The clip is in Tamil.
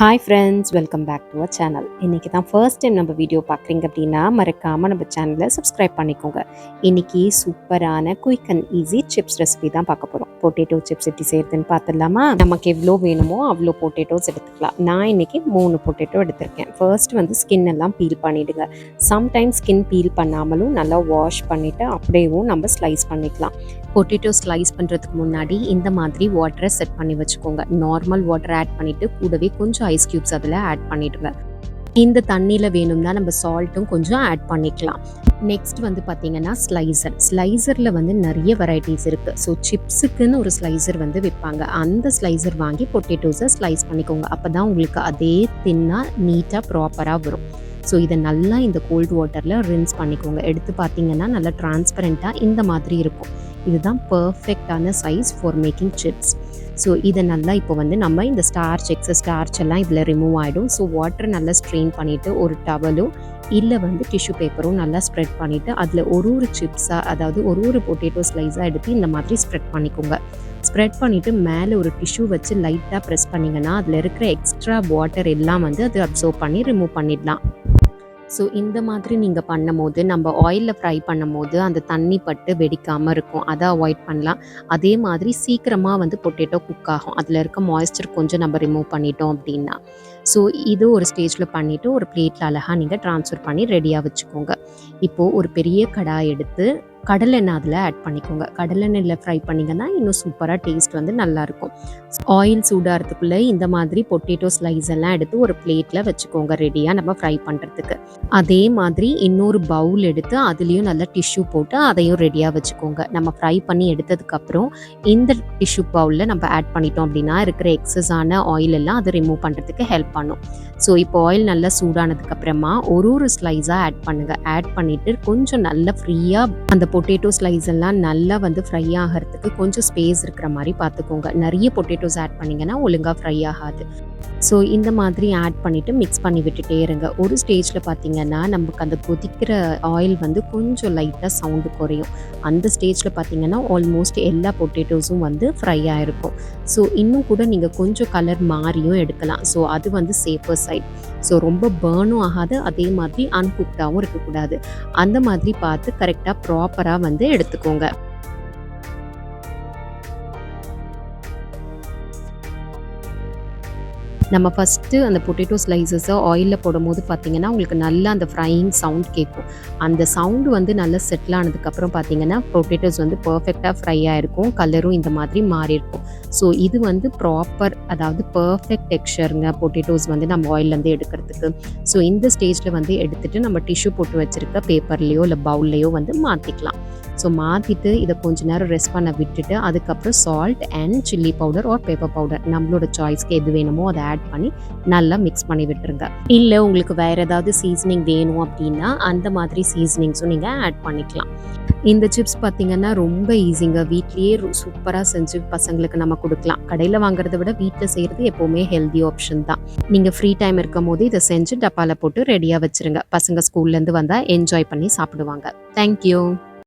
Hi friends, welcome back to our channel. இன்றைக்கி தான் ஃபர்ஸ்ட் டைம் நம்ம வீடியோ பார்க்குறீங்க அப்படின்னா மறக்காமல் நம்ம சேனலை சப்ஸ்கிரைப் பண்ணிக்கோங்க. இன்றைக்கி சூப்பரான quick and easy chips recipe தான் பார்க்க போகிறோம். பொட்டேட்டோ சிப்ஸ் எப்படி செய்கிறதுன்னு பார்த்துடலாமா? நமக்கு எவ்வளோ வேணுமோ அவ்வளோ பொட்டேட்டோஸ் எடுத்துக்கலாம். நான் இன்றைக்கி 3 பொட்டேட்டோ எடுத்திருக்கேன். ஃபர்ஸ்ட் வந்து ஸ்கின் எல்லாம் பீல் பண்ணிவிடுங்க. சம்டைம்ஸ் ஸ்கின் பீல் பண்ணாமலும் நல்லா வாஷ் பண்ணிவிட்டு அப்படியேவும் நம்ம ஸ்லைஸ் பண்ணிக்கலாம். பொட்டேட்டோ ஸ்லைஸ் பண்ணுறதுக்கு முன்னாடி இந்த மாதிரி வாட்டரை செட் பண்ணி வச்சுக்கோங்க. நார்மல் வாட்டர் ஆட் பண்ணிவிட்டு கூடவே கொஞ்சம் ஐஸ் க்யூப்ஸ் அதில் ஆட் பண்ணிவிடுங்க. இந்த தண்ணியில் வேணும்னா நம்ம சால்ட்டும் கொஞ்சம் ஆட் பண்ணிக்கலாம். நெக்ஸ்ட் வந்து பார்த்திங்கன்னா ஸ்லைசரில் வந்து நிறைய வெரைட்டிஸ் இருக்குது. ஸோ சிப்ஸுக்குன்னு ஒரு ஸ்லைசர் வந்து விற்பாங்க. அந்த ஸ்லைசர் வாங்கி பொட்டேட்டோஸை ஸ்லைஸ் பண்ணிக்கோங்க. அப்போ தான் உங்களுக்கு அதே தின்னாக நீட்டாக ப்ராப்பராக வரும். ஸோ இதை நல்லா இந்த கோல்டு வாட்டரில் ரின்ஸ் பண்ணிக்கோங்க. எடுத்து பார்த்தீங்கன்னா நல்லா டிரான்ஸ்பரண்ட்டாக இந்த மாதிரி இருக்கும். இதுதான் பர்ஃபெக்டான size for making chips. So இதை நல்லா இப்போ வந்து நம்ம இந்த எக்ஸஸ் ஸ்டார்ச் எல்லாம் இதில் ரிமூவ் ஆகிடும். ஸோ வாட்டரை நல்லா ஸ்ட்ரெயின் பண்ணிவிட்டு ஒரு டவலோ இல்லை வந்து டிஷ்யூ பேப்பரும் நல்லா ஸ்ப்ரெட் பண்ணிவிட்டு அதில் ஒரு சிப்ஸாக, அதாவது ஒரு பொட்டேட்டோ ஸ்லைஸாக எடுத்து இந்த மாதிரி ஸ்ப்ரெட் பண்ணிக்கோங்க. ஸ்ப்ரெட் பண்ணிவிட்டு மேலே ஒரு டிஷ்யூ வச்சு லைட்டாக ப்ரெஸ் பண்ணிங்கன்னா அதில் இருக்கிற எக்ஸ்ட்ரா வாட்டர் எல்லாம் வந்து அது அப்சர்வ் பண்ணி ரிமூவ் பண்ணிடலாம். ஸோ இந்த மாதிரி நீங்கள் பண்ணும்போது நம்ம ஆயிலில் ஃப்ரை பண்ணும்போது அந்த தண்ணி பட்டு வெடிக்காமல் இருக்கும். அதை அவாய்ட் பண்ணலாம். அதே மாதிரி சீக்கிரமாக வந்து பொட்டேட்டோ குக் ஆகும். அதில் இருக்க மாய்ஸ்சர் கொஞ்சம் நம்ம ரிமூவ் பண்ணிட்டோம் அப்படின்னா. ஸோ இது ஒரு ஸ்டேஜில் பண்ணிவிட்டு ஒரு பிளேட்டில் அழகாக நீங்கள் ட்ரான்ஸ்ஃபர் பண்ணி ரெடியாக வச்சுக்கோங்க. இப்போது ஒரு பெரிய கடாய் எடுத்து கடலெண்ணெய் அதில் ஆட் பண்ணிக்கோங்க. கடலெண்ணெயில் ஃப்ரை பண்ணிங்கன்னா இன்னும் சூப்பராக டேஸ்ட் வந்து நல்லாயிருக்கும். ஆயில் சூடாகிறதுக்குள்ளே இந்த மாதிரி பொட்டேட்டோ ஸ்லைஸ் எல்லாம் எடுத்து ஒரு பிளேட்டில் வச்சுக்கோங்க, ரெடியாக நம்ம ஃப்ரை பண்ணுறதுக்கு. அதே மாதிரி இன்னொரு பவுல் எடுத்து அதுலேயும் நல்லா டிஷ்யூ போட்டு அதையும் ரெடியாக வச்சுக்கோங்க. நம்ம ஃப்ரை பண்ணி எடுத்ததுக்கப்புறம் இந்த டிஷ்யூ பவுலில் நம்ம ஆட் பண்ணிட்டோம் அப்படின்னா இருக்கிற எக்ஸஸான ஆயில் எல்லாம் அதை ரிமூவ் பண்ணுறதுக்கு ஹெல்ப் பண்ணும். ஸோ இப்போ ஆயில் நல்லா சூடானதுக்கப்புறமா ஒரு ஸ்லைஸாக ஆட் பண்ணுங்கள். ஆட் பண்ணிவிட்டு கொஞ்சம் நல்லா ஃப்ரீயாக அந்த பொட்டேட்டோ ஸ்லைஸ் எல்லாம் நல்லா வந்து ஃப்ரை ஆகிறதுக்கு கொஞ்சம் ஸ்பேஸ் இருக்கிற மாதிரி பார்த்துக்கோங்க. நிறைய பொட்டேட்டோஸ் ஆட் பண்ணிங்கன்னா ஒழுங்காக ஃப்ரை ஆகாது. ஸோ இந்த மாதிரி ஆட் பண்ணிவிட்டு மிக்ஸ் பண்ணி விட்டுட்டே இருங்க. ஒரு ஸ்டேஜில் பார்த்திங்கன்னா நமக்கு அந்த கொதிக்கிற ஆயில் வந்து கொஞ்சம் லைட்டாக சவுண்டு குறையும். அந்த ஸ்டேஜில் பார்த்திங்கன்னா ஆல்மோஸ்ட் எல்லா பொட்டேட்டோஸும் வந்து ஃப்ரை ஆகிருக்கும். ஸோ இன்னும் கூட நீங்கள் கொஞ்சம் கலர் மாறியும் எடுக்கலாம். ஸோ அது வந்து சேஃபர் சைட். ஸோ ரொம்ப பர்னும் ஆகாது, அதே மாதிரி அன்குக்டாகவும் இருக்கக்கூடாது. அந்த மாதிரி பார்த்து கரெக்டாக ப்ராப்பராக வந்து எடுத்துக்கோங்க. நம்ம ஃபஸ்ட்டு அந்த பொட்டேட்டோ ஸ்லைசஸை ஆயிலில் போடும்போது பார்த்திங்கன்னா உங்களுக்கு நல்லா அந்த ஃப்ரையிங் சவுண்ட் கேட்கும். அந்த சவுண்டு வந்து நல்லா செட்டில் ஆனதுக்கப்புறம் பார்த்திங்கன்னா பொட்டேட்டோஸ் வந்து பர்ஃபெக்டாக ஃப்ரை ஆகிருக்கும். கலரும் இந்த மாதிரி மாறி இருக்கும். ஸோ இது வந்து ப்ராப்பர், அதாவது பர்ஃபெக்ட் டெக்ஸ்சருங்க பொட்டேட்டோஸ் வந்து நம்ம ஆயிலேருந்து எடுக்கிறதுக்கு. ஸோ இந்த ஸ்டேஜில் வந்து எடுத்துகிட்டு நம்ம டிஷ்யூ போட்டு வச்சுருக்க பேப்பர்லேயோ இல்லை பவுல்லையோ வந்து மாற்றிக்கலாம். ஸோ மாற்றிட்டு இதை கொஞ்ச நேரம் ரெஸ்ட் பண்ண விட்டுட்டு அதுக்கப்புறம் salt and chilli powder R paper powder நம்மளோட சாய்ஸ்க்கு எது வேணுமோ அதை ஆட் பண்ணி நல்லா மிக்ஸ் பண்ணி விட்டுருங்க. இல்லை உங்களுக்கு வேறு ஏதாவது சீசனிங் வேணும் அப்படின்னா அந்த மாதிரி சீசனிங்ஸும் நீங்கள் ஆட் பண்ணிக்கலாம். இந்த சிப்ஸ் பார்த்திங்கன்னா ரொம்ப ஈஸிங்க. வீட்லேயே சூப்பராக செஞ்சு பசங்களுக்கு நம்ம கொடுக்கலாம். கடையில் வாங்குறத விட வீட்டில் செய்கிறது எப்போவுமே ஹெல்தி ஆப்ஷன் தான். நீங்கள் ஃப்ரீ டைம் இருக்கும் போது இதை செஞ்சு டப்பாவில் போட்டு ரெடியாக வச்சுருங்க. பசங்க ஸ்கூல்லேருந்து வந்தால் என்ஜாய் பண்ணி சாப்பிடுவாங்க. தேங்க்யூ.